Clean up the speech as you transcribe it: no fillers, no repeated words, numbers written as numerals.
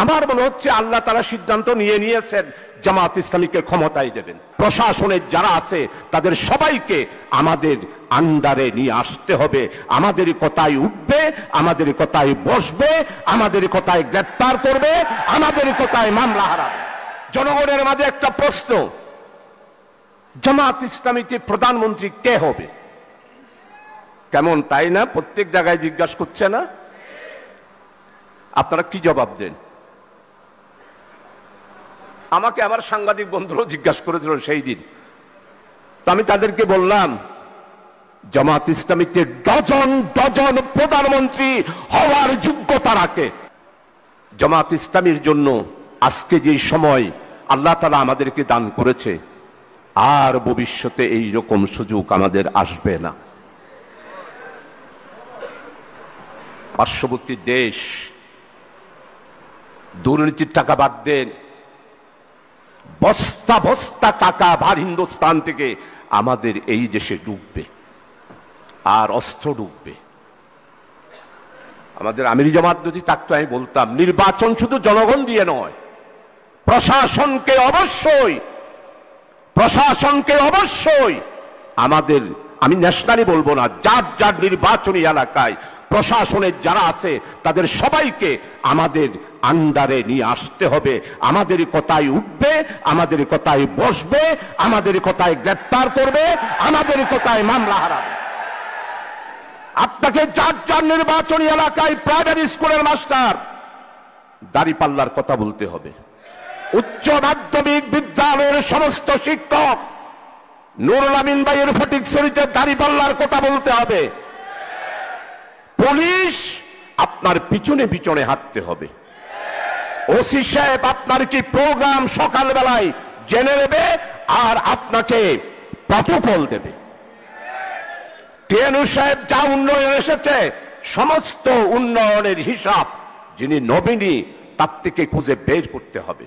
আমার মনে হচ্ছে আল্লাহ তাআলা সিদ্ধান্ত নিয়েছেন জামাত ইসলামীকে ক্ষমতায় দেবেন। প্রশাসনের যারা আছে তাদের সবাইকে আমাদের আন্ডারে নিয়ে আসতে হবে। আমাদের কথায় উঠবে, আমাদের কথায় বসবে, আমাদের কথায় গ্রেফতার করবে, আমাদের কথায় মামলা হারাবে। জনগণের মাঝে একটা প্রশ্ন, জামাত ইসলামীতে প্রধানমন্ত্রী কে হবে? কেমন তাই না? প্রত্যেক জায়গায় জিজ্ঞাসা করছে না? আপনারা কি জবাব দেন? আমাকে আমার সাংবাদিক বন্ধুরাও জিজ্ঞাসা করেছিল সেই দিন। তো আমি তাদেরকে বললাম, জামাত ইসলামীতে ডজন ডজন প্রধানমন্ত্রী হওয়ার যোগ্যতা রাখে। জামাত ইসলামীর জন্য আজকে যে সময় আল্লাহ তাআলা আমাদেরকে দান করেছে, আর ভবিষ্যতে এই রকম সুযোগ আমাদের আসবে না। পার্শ্ববর্তী দেশ দুর্নীতির টাকা বাদ দেন, বস্তা বস্তা টাকা ভার হিন্দুস্তান থেকে আমাদের এই দেশে ঢুকবে, আর অস্ত্র ঢুকবে। আমাদের আমিরি জামাত যদি থাকতো, আমি বলতাম নির্বাচন শুধু জনগণ দিয়ে নয়, প্রশাসনকে অবশ্যই আমাদের, আমি ন্যাশনালি বলবো না, যার যার নির্বাচনী এলাকায় প্রশাসনের যারা আছে তাদের সবাইকে আমাদের আন্ডারে নিয়ে আসতে হবে। আমাদের কথায় উঠবে, আমাদের কথায় বসবে, আমাদের কথায় গ্রেফতার করবে, আমাদের কথায় মামলা হারাবে। আপনাকে যার যার নির্বাচনী এলাকায় প্রাইমারি স্কুলের মাস্টার দাঁড়িপাল্লার কথা বলতে হবে। উচ্চ মাধ্যমিক বিদ্যালয়ের সমস্ত শিক্ষক নুরুল আমিন ভাইয়ের ফটিকছড়িতে দাঁড়িপাল্লার কথা বলতে হবে। পুলিশ আপনার পিছনে পিছনে হাঁটতে হবে। ওসি সাহেব আপনার কি প্রোগ্রাম সকালবেলায় জেনে নেবে আর আপনাকে প্রটোকল দেবে। টিএনউ সাহেব যা উন্নয়ন এসেছে, সমস্ত উন্নয়নের হিসাব যিনি নবীনী তার থেকে খুঁজে বের করতে হবে।